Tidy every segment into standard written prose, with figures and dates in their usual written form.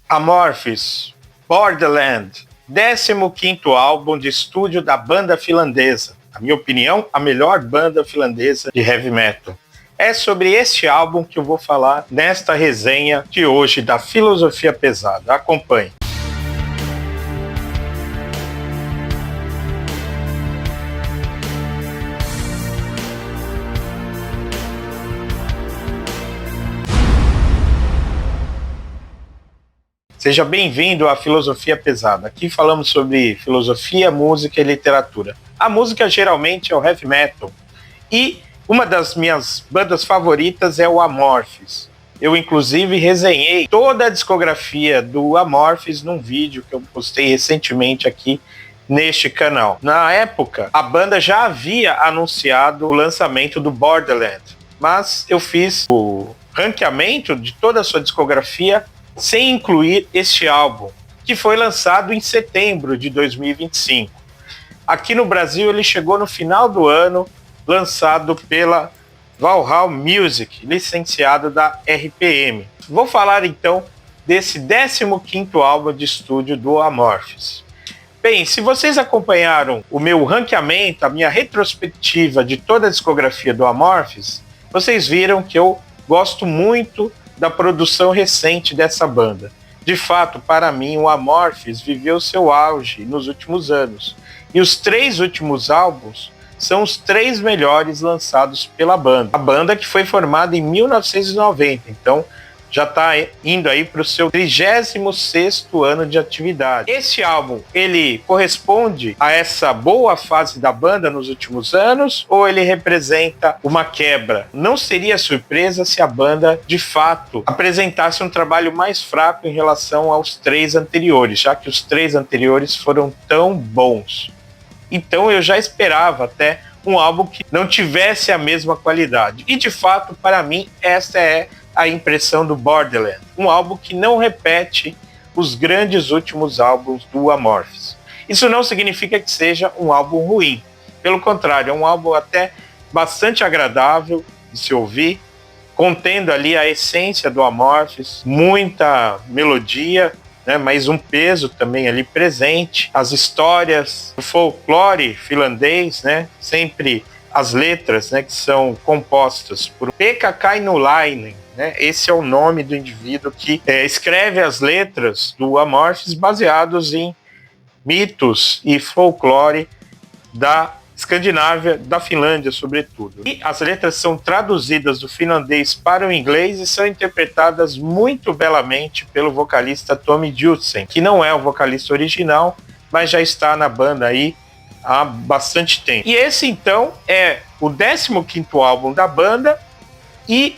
Amorphis, Borderland, 15º álbum de estúdio da banda finlandesa. Na minha opinião, a melhor banda finlandesa de heavy metal. É sobre este álbum que eu vou falar nesta resenha de hoje da Filosofia Pesada. Acompanhe. Seja bem-vindo à Filosofia Pesada. Aqui falamos sobre filosofia, música e literatura. A música geralmente é o heavy metal. E uma das minhas bandas favoritas é o Amorphis. Eu, inclusive, resenhei toda a discografia do Amorphis num vídeo que eu postei recentemente aqui neste canal. Na época, a banda já havia anunciado o lançamento do Borderland, mas eu fiz o ranqueamento de toda a sua discografia sem incluir este álbum, que foi lançado em setembro de 2025. Aqui no Brasil ele chegou no final do ano, lançado pela Valhalla Music, licenciado da RPM. Vou falar então desse 15º álbum de estúdio do Amorphis. Bem, se vocês acompanharam o meu ranqueamento, a minha retrospectiva de toda a discografia do Amorphis, vocês viram que eu gosto muito da produção recente dessa banda. De fato, para mim, o Amorphis viveu seu auge nos últimos anos. E os 3 últimos álbuns são os 3 melhores lançados pela banda. A banda que foi formada em 1990, então já está indo aí para o seu 36º ano de atividade. Esse álbum, ele corresponde a essa boa fase da banda nos últimos anos ou ele representa uma quebra? Não seria surpresa se a banda, de fato, apresentasse um trabalho mais fraco em relação aos 3 anteriores, já que os 3 anteriores foram tão bons. Então eu já esperava até um álbum que não tivesse a mesma qualidade. E, de fato, para mim, esta é a impressão do Borderland, um álbum que não repete os grandes últimos álbuns do Amorphis. Isso não significa que seja um álbum ruim, pelo contrário, é um álbum até bastante agradável de se ouvir, contendo ali a essência do Amorphis, muita melodia, né, mas um peso também ali presente, as histórias, o folclore finlandês, né, sempre as letras, né, que são compostas por Pekka Kainulainen, né, esse é o nome do indivíduo que escreve as letras do Amorphis baseados em mitos e folclore da Escandinávia, da Finlândia, sobretudo. E as letras são traduzidas do finlandês para o inglês e são interpretadas muito belamente pelo vocalista Tommy Judsen, que não é o vocalista original, mas já está na banda aí há bastante tempo. E esse, então, é o 15º álbum da banda e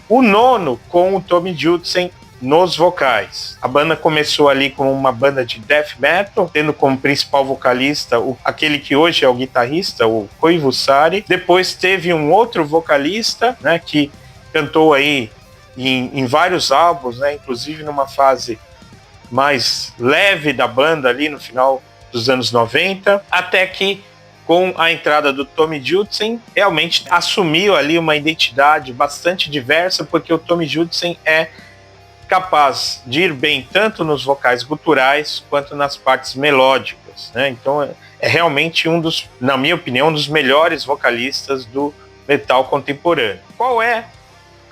o 9º com o Tommy Judsen nos vocais. A banda começou ali como uma banda de death metal, tendo como principal vocalista aquele que hoje é o guitarrista, o Koivu Sari. Depois teve um outro vocalista, né, que cantou aí em vários álbuns, né, inclusive numa fase mais leve da banda ali no final dos anos 90, até que com a entrada do Tommy Judsen, realmente assumiu ali uma identidade bastante diversa, porque o Tommy Judsen é capaz de ir bem tanto nos vocais guturais quanto nas partes melódicas, né? Então é realmente na minha opinião, um dos melhores vocalistas do metal contemporâneo. Qual é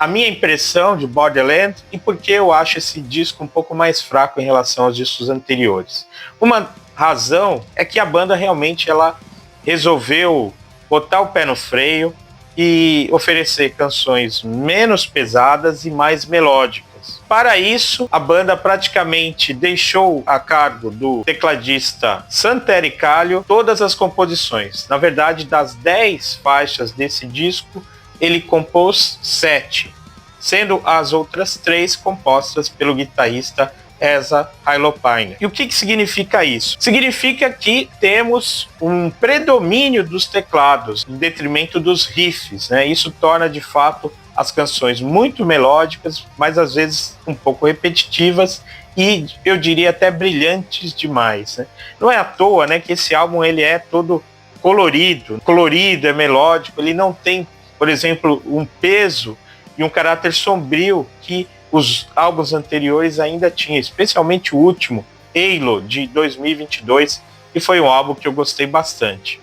a minha impressão de Borderland e por que eu acho esse disco um pouco mais fraco em relação aos discos anteriores? Uma razão é que a banda realmente ela resolveu botar o pé no freio e oferecer canções menos pesadas e mais melódicas. Para isso, a banda praticamente deixou a cargo do tecladista Santeri Kallio todas as composições. Na verdade, das 10 faixas desse disco, ele compôs 7, sendo as outras 3 compostas pelo guitarrista Esa Halopainen. E o que significa isso? Significa que temos um predomínio dos teclados em detrimento dos riffs, né? Isso torna de fato as canções muito melódicas, mas às vezes um pouco repetitivas e eu diria até brilhantes demais, né? Não é à toa, né, que esse álbum ele é todo colorido, é melódico, ele não tem, por exemplo, um peso e um caráter sombrio que os álbuns anteriores ainda tinham, especialmente o último, Halo, de 2022, que foi um álbum que eu gostei bastante.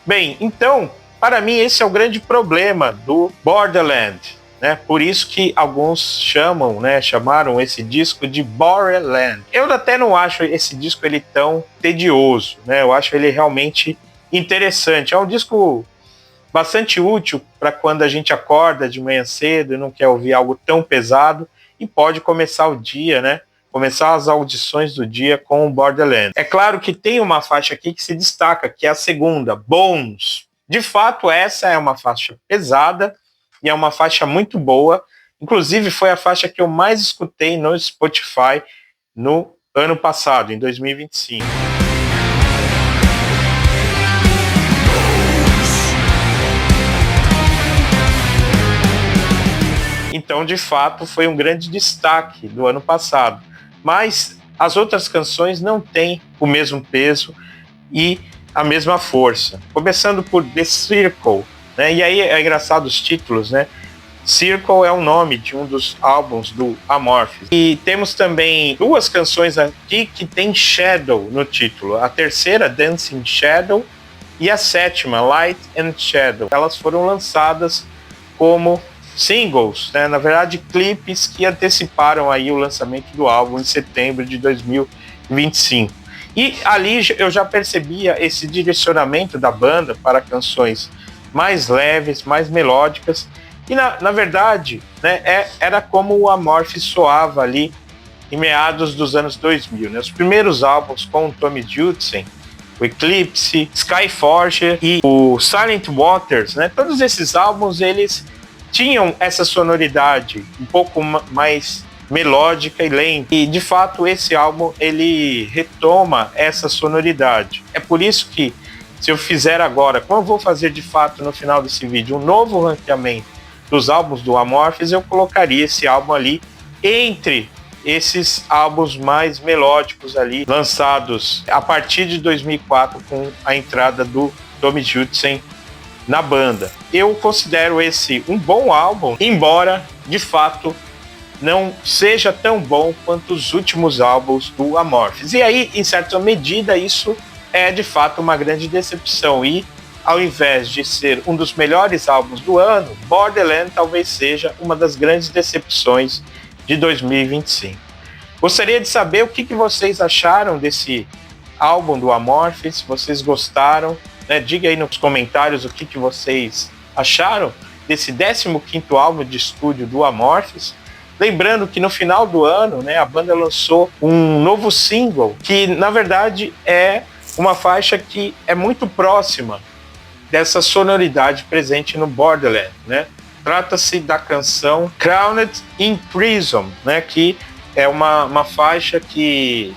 Bem, então, para mim esse é o grande problema do Borderland, né? Por isso que alguns chamaram esse disco de Borderland. Eu até não acho esse disco ele tão tedioso, né? Eu acho ele realmente interessante. É um disco bastante útil para quando a gente acorda de manhã cedo e não quer ouvir algo tão pesado e pode começar o dia, né? Começar as audições do dia com o Borderland. É claro que tem uma faixa aqui que se destaca, que é a segunda, Bones. De fato, essa é uma faixa pesada e é uma faixa muito boa. Inclusive, foi a faixa que eu mais escutei no Spotify no ano passado, em 2025. Então, de fato, foi um grande destaque do ano passado. Mas as outras canções não têm o mesmo peso e a mesma força. Começando por The Circle, né? E aí é engraçado os títulos, né? Circle é o nome de um dos álbuns do Amorphis. E temos também duas canções aqui que tem Shadow no título. A terceira, Dancing Shadow, e a sétima, Light and Shadow. Elas foram lançadas como singles, né? Na verdade, clipes que anteciparam aí o lançamento do álbum em setembro de 2025. E ali eu já percebia esse direcionamento da banda para canções mais leves, mais melódicas. E na verdade, né, era como o Amorphis soava ali em meados dos anos 2000. Né? Os primeiros álbuns com o Tommy Judson, o Eclipse, Skyforger e o Silent Waters, né? Todos esses álbuns eles tinham essa sonoridade um pouco mais melódica e lenta. E, de fato, esse álbum ele retoma essa sonoridade. É por isso que, se eu fizer agora, como eu vou fazer de fato no final desse vídeo, um novo ranqueamento dos álbuns do Amorphis, eu colocaria esse álbum ali entre esses álbuns mais melódicos ali, lançados a partir de 2004 com a entrada do Tommy Judson na banda. Eu considero esse um bom álbum, embora de fato não seja tão bom quanto os últimos álbuns do Amorphis. E aí, em certa medida, isso é de fato uma grande decepção. E ao invés de ser um dos melhores álbuns do ano, Borderland talvez seja uma das grandes decepções de 2025. Gostaria de saber o que vocês acharam desse álbum do Amorphis, se vocês gostaram, né? Diga aí nos comentários o que vocês acharam desse 15º álbum de estúdio do Amorphis. Lembrando que no final do ano, né, a banda lançou um novo single, que na verdade é uma faixa que é muito próxima dessa sonoridade presente no Borderland, né? Trata-se da canção Crowned in Prison, né, que é uma faixa que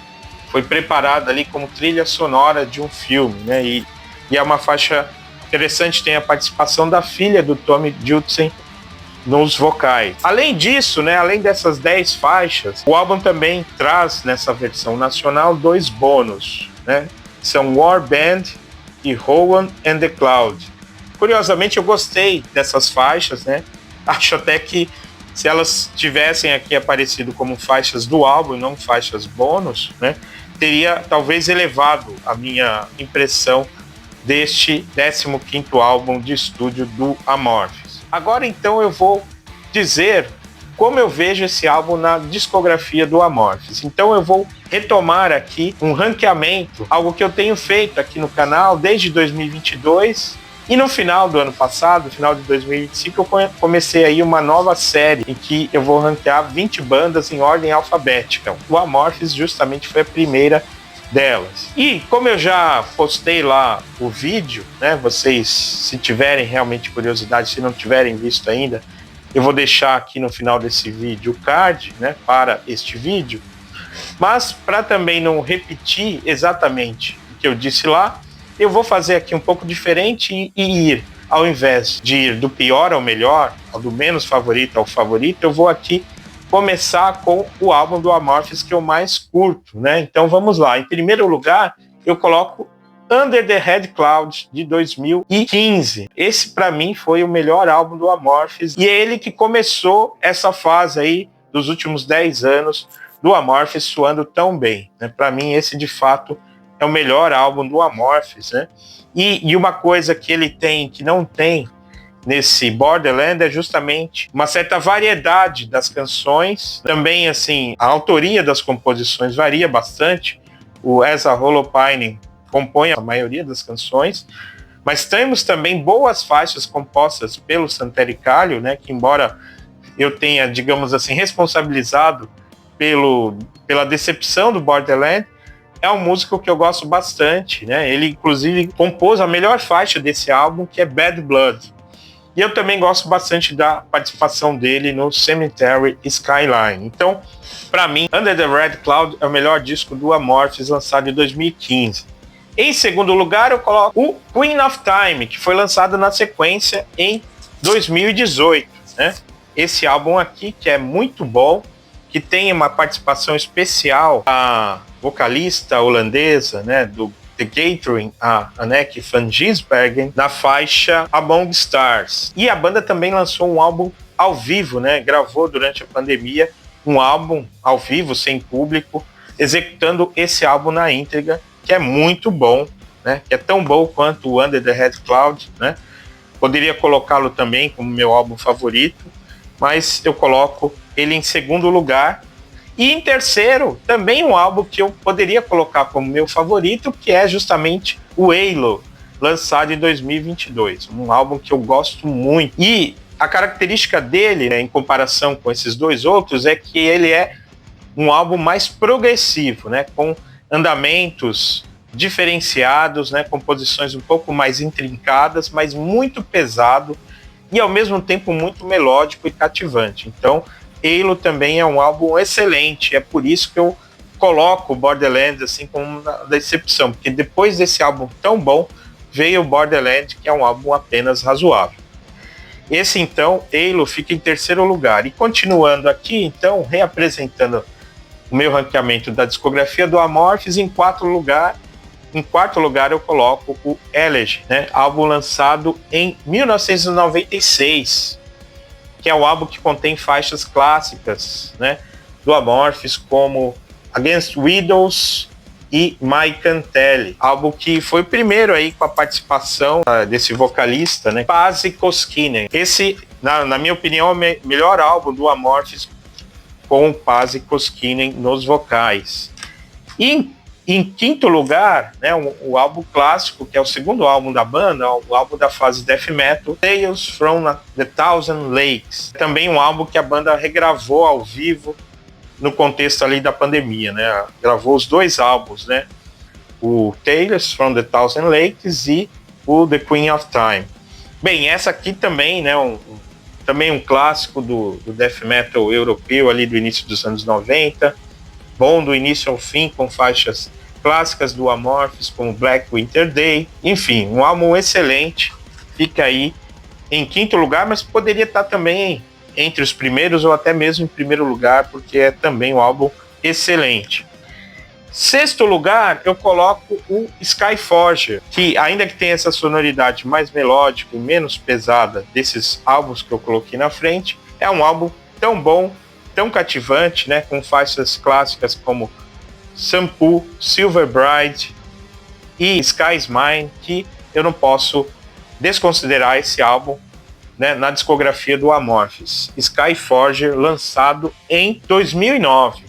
foi preparada ali como trilha sonora de um filme, né? E é uma faixa interessante, tem a participação da filha do Tommy Judson nos vocais. Além disso, né, além dessas 10 faixas, o álbum também traz nessa versão nacional 2 bônus, né? São War Band e Rowan and the Cloud. Curiosamente, eu gostei dessas faixas, né? Acho até que se elas tivessem aqui aparecido como faixas do álbum, não faixas bônus, né, teria talvez elevado a minha impressão deste 15º álbum de estúdio do Amorphis. Agora, então, eu vou dizer como eu vejo esse álbum na discografia do Amorphis. Então eu vou retomar aqui um ranqueamento, algo que eu tenho feito aqui no canal desde 2022, e no final do ano passado, final de 2025, eu comecei aí uma nova série em que eu vou ranquear 20 bandas em ordem alfabética. O Amorphis justamente foi a primeira delas. E como eu já postei lá o vídeo, né, vocês, se tiverem realmente curiosidade, se não tiverem visto ainda, eu vou deixar aqui no final desse vídeo o card, né, para este vídeo. Mas para também não repetir exatamente o que eu disse lá, eu vou fazer aqui um pouco diferente e ir, ao invés de ir do pior ao melhor, do menos favorito ao favorito, eu vou aqui começar com o álbum do Amorphis que eu mais curto, né? Então vamos lá. Em primeiro lugar, eu coloco Under the Red Cloud, de 2015. Esse, para mim, foi o melhor álbum do Amorphis, e é ele que começou essa fase aí dos últimos 10 anos do Amorphis soando tão bem, né? Para mim, esse de fato é o melhor álbum do Amorphis, né? E uma coisa que ele tem, que não tem nesse Borderland, é justamente uma certa variedade das canções. Também, assim, a autoria das composições varia bastante. O Asa Holopainen compõe a maioria das canções, mas temos também boas faixas compostas pelo Santeri Kallio, né, que embora eu tenha, digamos assim, responsabilizado pela decepção do Borderland, é um músico que eu gosto bastante, né? Ele, inclusive, compôs a melhor faixa desse álbum, que é Bad Blood. E eu também gosto bastante da participação dele no Cemetery Skyline. Então, para mim, Under the Red Cloud é o melhor disco do Amorphis, lançado em 2015. Em segundo lugar, eu coloco o Queen of Time, que foi lançado na sequência em 2018, né? Esse álbum aqui, que é muito bom, que tem uma participação especial a vocalista holandesa, né, do The Gathering, a Anneke van Gisbergen, na faixa Among Stars. E a banda também lançou um álbum ao vivo, né, gravou durante a pandemia um álbum ao vivo, sem público, executando esse álbum na íntegra, que é muito bom, né, que é tão bom quanto o Under the Red Cloud, né. Poderia colocá-lo também como meu álbum favorito, mas eu coloco ele em segundo lugar. E em terceiro, também um álbum que eu poderia colocar como meu favorito, que é justamente o Halo, lançado em 2022. Um álbum que eu gosto muito. E a característica dele, né, em comparação com esses dois outros, é que ele é um álbum mais progressivo, né, com andamentos diferenciados, né, composições um pouco mais intrincadas, mas muito pesado e ao mesmo tempo muito melódico e cativante. Então, Halo também é um álbum excelente, é por isso que eu coloco o Borderlands assim como uma decepção, porque depois desse álbum tão bom, veio o Borderland, que é um álbum apenas razoável. Esse, então, Halo fica em terceiro lugar. E continuando aqui, então, reapresentando o meu ranqueamento da discografia do Amorphis, em quarto lugar eu coloco o Elegy, né, álbum lançado em 1996, que é um álbum que contém faixas clássicas, né, do Amorphis, como Against Widows e My Cantelli, álbum que foi o primeiro aí com a participação desse vocalista, né, Pasi Koskinen. Esse, na minha opinião, é o melhor álbum do Amorphis com o Pasi Koskinen nos vocais. E em quinto lugar, né, o álbum clássico, que é o segundo álbum da banda, o álbum da fase death metal, Tales from the Thousand Lakes. Também um álbum que a banda regravou ao vivo no contexto ali da pandemia, né? Gravou os dois álbuns, né? O Tales from the Thousand Lakes e o The Queen of Time. Bem, essa aqui também, né, também um clássico do death metal europeu ali do início dos anos 90, bom do início ao fim, com faixas clássicas do Amorphis, como Black Winter Day. Enfim, um álbum excelente, fica aí em quinto lugar, mas poderia estar também entre os primeiros ou até mesmo em primeiro lugar, porque é também um álbum excelente. Sexto lugar, eu coloco o Skyforger, que ainda que tenha essa sonoridade mais melódica e menos pesada desses álbuns que eu coloquei na frente, é um álbum tão bom, tão cativante, né, com faixas clássicas como Shampoo, Silver Bride e Sky's Mine, que eu não posso desconsiderar esse álbum, né, na discografia do Amorphis. Skyforger, lançado em 2009.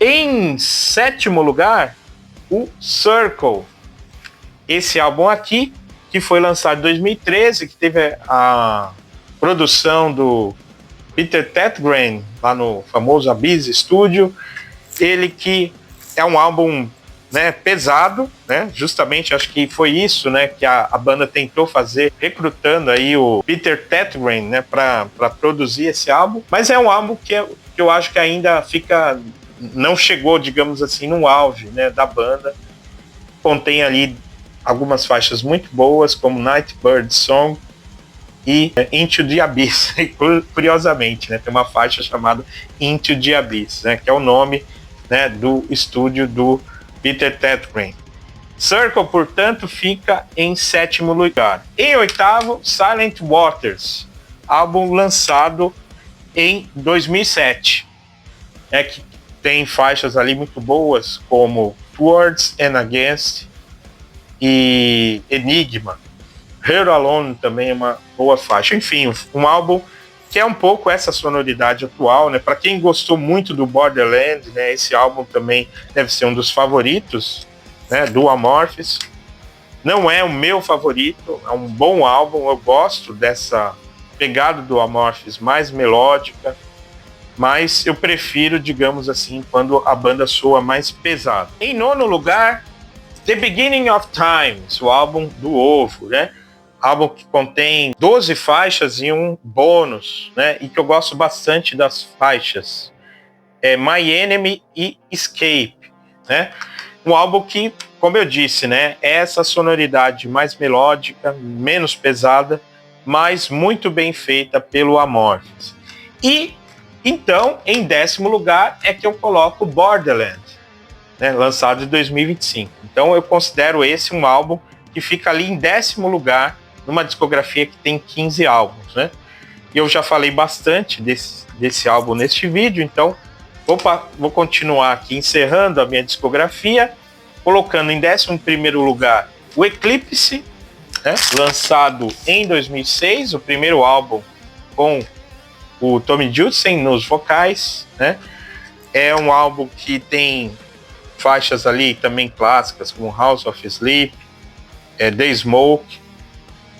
Em sétimo lugar, o Circle. Esse álbum aqui, que foi lançado em 2013, que teve a produção do Peter Tägtgren, lá no famoso Abyss Studio. Ele que é um álbum, né, pesado, né, justamente acho que foi isso, né, que a banda tentou fazer, recrutando aí o Peter Tägtgren, né, para produzir esse álbum, mas é um álbum que eu acho que ainda não chegou, digamos assim, no auge, né, da banda. Contém ali algumas faixas muito boas, como Nightbird Song e Into the Abyss. Curiosamente, né, tem uma faixa chamada Into the Abyss, né, que é o nome, né, do estúdio do Peter Tägtgren. Circle, portanto, fica em sétimo lugar. Em oitavo, Silent Waters, álbum lançado em 2007. Que tem faixas ali muito boas, como Towards and Against e Enigma. Here Alone também é uma boa faixa. Enfim, um álbum que é um pouco essa sonoridade atual, né? Para quem gostou muito do Borderland, né? Esse álbum também deve ser um dos favoritos, né? Do Amorphis. Não é o meu favorito, é um bom álbum. Eu gosto dessa pegada do Amorphis mais melódica, mas eu prefiro, digamos assim, quando a banda soa mais pesada. Em nono lugar, The Beginning of Times, o álbum do Ovo, né? Álbum que contém 12 faixas e um bônus, né? E que eu gosto bastante das faixas. My Enemy e Escape, né? Um álbum que, como eu disse, né? É essa sonoridade mais melódica, menos pesada, mas muito bem feita pelo Amorphis. E então, em 10º lugar, é que eu coloco Borderland, né, lançado em 2025. Então, eu considero esse um álbum que fica ali em 10º lugar, numa discografia que tem 15 álbuns, né? E eu já falei bastante desse álbum neste vídeo, então vou continuar aqui encerrando a minha discografia, colocando em 11º lugar o Eclipse, né, lançado em 2006, o primeiro álbum com o Tommy Judson nos vocais, né? É um álbum que tem faixas ali também clássicas, como House of Sleep, The Smoke.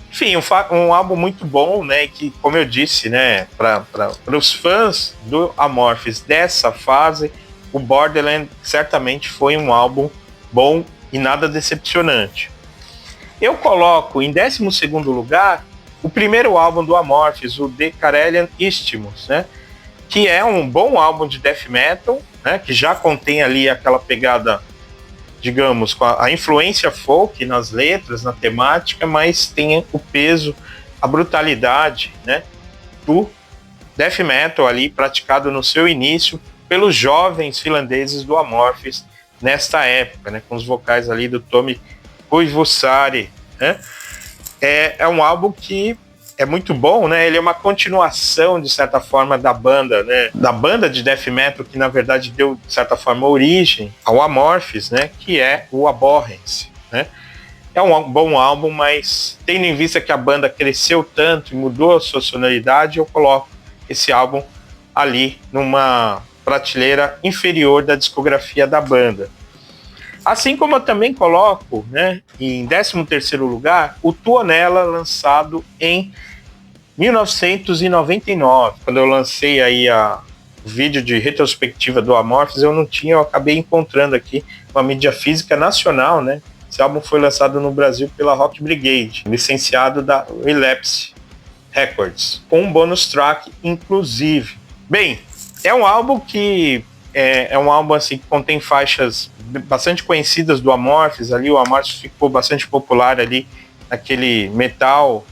Enfim, um álbum muito bom, né? Que, como eu disse, né, para os fãs do Amorphis dessa fase, o Borderland certamente foi um álbum bom e nada decepcionante. Eu coloco em 12º lugar o primeiro álbum do Amorphis, o The Karelian Isthmus, né? Que é um bom álbum de death metal, né? Que já contém ali aquela pegada, digamos, com a influência folk nas letras, na temática, mas tem o peso, a brutalidade, né? Do death metal ali praticado no seu início pelos jovens finlandeses do Amorphis nesta época, né? Com os vocais ali do Tommy Koivusaari, né? É um álbum que é muito bom, né? Ele é uma continuação, de certa forma, da banda, né? Da banda de death metal que, na verdade, deu, de certa forma, origem ao Amorphis, né? Que é o Abhorrence, né? É um bom álbum, mas tendo em vista que a banda cresceu tanto e mudou a sua sonoridade, eu coloco esse álbum ali numa prateleira inferior da discografia da banda. Assim como eu também coloco, né, em 13º lugar, o Tuonela, lançado em 1999. Quando eu lancei aí o vídeo de retrospectiva do Amorphis, eu acabei encontrando aqui uma mídia física nacional, né? Esse álbum foi lançado no Brasil pela Rock Brigade, licenciado da Relapse Records, com um bonus track inclusive. Bem, é um álbum que é um álbum assim, que contém faixas bastante conhecidas do Amorphis. Ali o Amorphis ficou bastante popular ali, aquele metal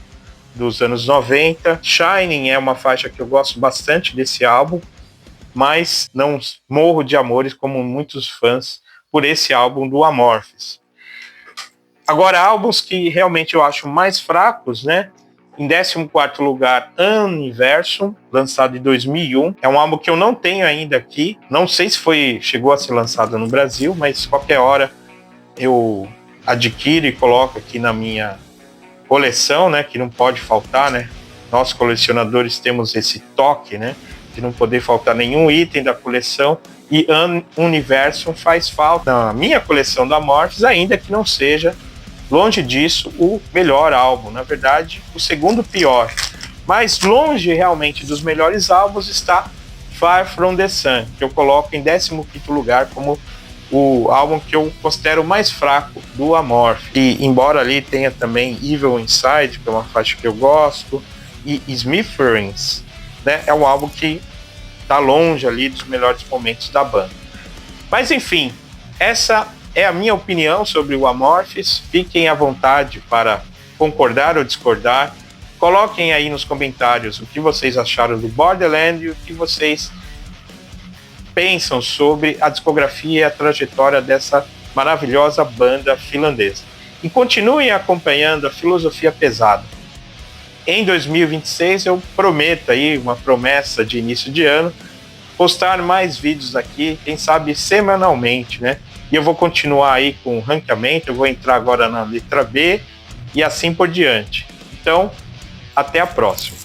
dos anos 90. Shining é uma faixa que eu gosto bastante desse álbum, mas não morro de amores como muitos fãs por esse álbum do Amorphis. Agora, álbuns que realmente eu acho mais fracos, né? Em 14º lugar, Universum, lançado em 2001. É um álbum que eu não tenho ainda aqui. Não sei se chegou a ser lançado no Brasil, mas qualquer hora eu adquiro e coloco aqui na minha coleção, né? Que não pode faltar, né? Nós, colecionadores, temos esse toque, né? De não poder faltar nenhum item da coleção. E Universum faz falta na minha coleção da Amorphis, ainda que não seja, longe disso, o melhor álbum. Na verdade, o segundo pior. Mas longe realmente dos melhores álbuns está Far From The Sun, que eu coloco em 15º lugar como o álbum que eu considero mais fraco do Amorphis. E embora ali tenha também Evil Inside, que é uma faixa que eu gosto, e Smithereens, né, é um álbum que está longe ali dos melhores momentos da banda. Mas enfim, essa é a minha opinião sobre o Amorphis. Fiquem à vontade para concordar ou discordar. Coloquem aí nos comentários o que vocês acharam do Borderland e o que vocês pensam sobre a discografia e a trajetória dessa maravilhosa banda finlandesa. E continuem acompanhando a Filosofia Pesada. em 2026 eu prometo aí, uma promessa de início de ano, postar mais vídeos aqui, quem sabe semanalmente, né? E eu vou continuar aí com o ranqueamento, eu vou entrar agora na letra B e assim por diante. Então, até a próxima.